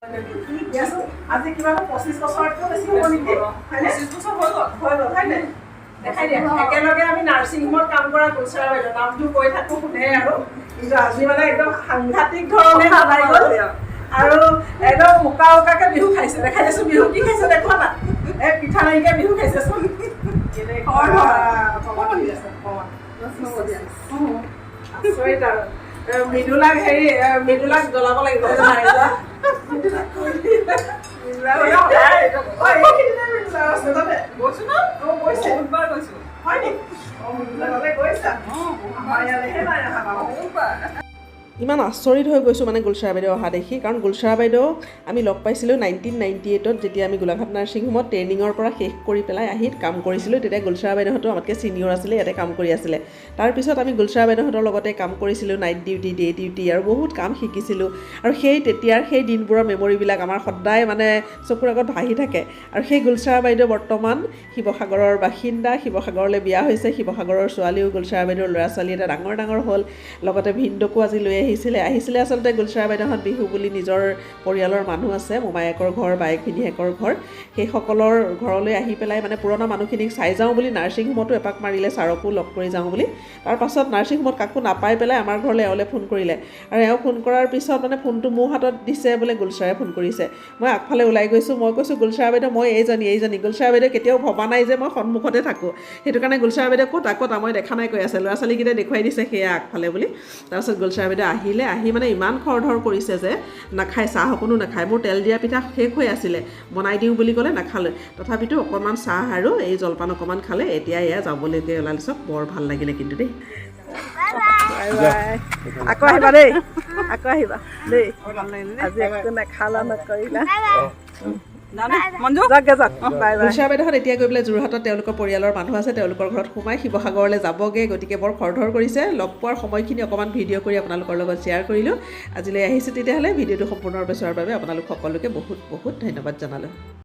আজি কিবা 25 বছৰতকৈ বেছি হ'ব নেকি? 25 বছৰ হৈ গ'ল হয়নে? দেখাই দিয়া একেলগে আমি নাৰ্ছিং হোমত কাম কৰা গুলচাৰা বাইদেউ নামটো কৈ থাকোঁ শুনে আৰু কিন্তু আজি মানে একদম সাংঘাতিক ধৰণে সদায় গ'ল আৰু একদম উকা উকাকৈ বিহু খাইছে দেখাই দিছোঁ বিহু কি খাইছে দেখুৱা না এই পিঠা নাৰিকে বিহু খাইছেচোন আচৰিত আৰু মৃদুলাক মৃদুলাক জ্বলাব লাগিব ইমান আচৰিত হৈ গৈছোঁ মানে গুলচাৰা বাইদেউ অহা দেখি কাৰণ গুলচাৰা বাইদেউ আমি লগ পাইছিলোঁ 1998ত যেতিয়া আমি গোলাঘাট নাৰ্ছিং হোমত ট্ৰেইনিঙৰ পৰা শেষ কৰি পেলাই আহি কাম কৰিছিলোঁ তেতিয়া গুলচাৰা বাইদেউহঁতো আমাতকৈ ছিনিয়ৰ আছিলে ইয়াতে কাম কৰি আছিলে তাৰপিছত আমি গুলচাৰা বাইদেউহঁতৰ লগতে কাম কৰিছিলোঁ নাইট ডিউটি ডে ডিউটি আৰু বহুত কাম শিকিছিলোঁ আৰু তেতিয়াৰ সেই দিনবোৰৰ মেমৰিবিলাক আমাৰ সদায় মানে চকুৰ আগত ভাহি থাকে আৰু সেই গুলচাৰা বাইদেউ বৰ্তমান শিৱসাগৰৰ বাসিন্দা শিৱসাগৰলৈ বিয়া হৈছে শিৱসাগৰৰ ছোৱালীও গুলচাৰা বাইদেউৰ ল'ৰা ছোৱালী এটা ডাঙৰ হ'ল লগতে ভিনদকো আজি লৈ আহিছিলে আচলতে গুলচাৰা বাইদেউহঁত বিহু বুলি নিজৰ পৰিয়ালৰ মানুহ আছে মোমায়েকৰ ঘৰ বায়েক ভিনীহেকৰ ঘৰ সেইসকলৰ ঘৰলৈ আহি পেলাই মানে পুৰণা মানুহখিনিক চাই যাওঁ বুলি নাৰ্ছিং হোমতো এপাক মাৰিলে ছাৰকো লগ কৰি যাওঁ বুলি তাৰপাছত নাৰ্ছিং হোমত কাকো নাপাই পেলাই আমাৰ ঘৰলৈ এওঁলৈ ফোন কৰিলে আৰু এওঁ ফোন কৰাৰ পিছত মানে ফোনটো মোৰ হাতত দিছে বোলে গুলচাৰাই ফোন কৰিছে মই আগফালে ওলাই গৈছোঁ মই কৈছোঁ গুলচাৰা বাইদেউ মই এইজনী গুলচাৰা বাইদেউ কেতিয়াও ভবা নাই যে মই সন্মুখতে থাকোঁ সেইটো কাৰণে গুলচাৰা বাইদেউ ক'ত মই দেখা নাই কৈ আছে ল'ৰা ছোৱালীকেইটাই দেখুৱাই দিছে সেয়া আগফালে বুলি তাৰপাছত গুলচাৰা বাইদেউ আহি মানে ইমান খৰধৰ কৰিছে যে নাখায় চাহ অকণো নাখায় মোৰ তেল দিয়া পিঠা শেষ হৈ আছিলে বনাই দিওঁ বুলি ক'লে নাখালে তথাপিতো অকণমান চাহ আৰু এই জলপান অকণমান খালে এতিয়া এয়া যাবলৈকে ওলালে চব বৰ ভাল লাগিলে কিন্তু দেই আকৌ আহিবা দেই আজি একো নাখালা নকৰিলা গুলচাৰা বাইদেউহঁত এতিয়া গৈ পেলাই যোৰহাটত তেওঁলোকৰ পৰিয়ালৰ মানুহ আছে তেওঁলোকৰ ঘৰত সোমাই শিৱসাগৰলৈ যাবগৈ গতিকে বৰ খৰধৰ কৰিছে লগ পোৱাৰ সময়খিনি অকণমান ভিডিঅ' কৰি আপোনালোকৰ লগত শ্বেয়াৰ কৰিলোঁ আজিলৈ আহিছোঁ তেতিয়াহ'লে ভিডিঅ'টো সম্পূৰ্ণৰূপে চোৱাৰ বাবে আপোনালোক সকলোকে বহুত ধন্যবাদ জনালোঁ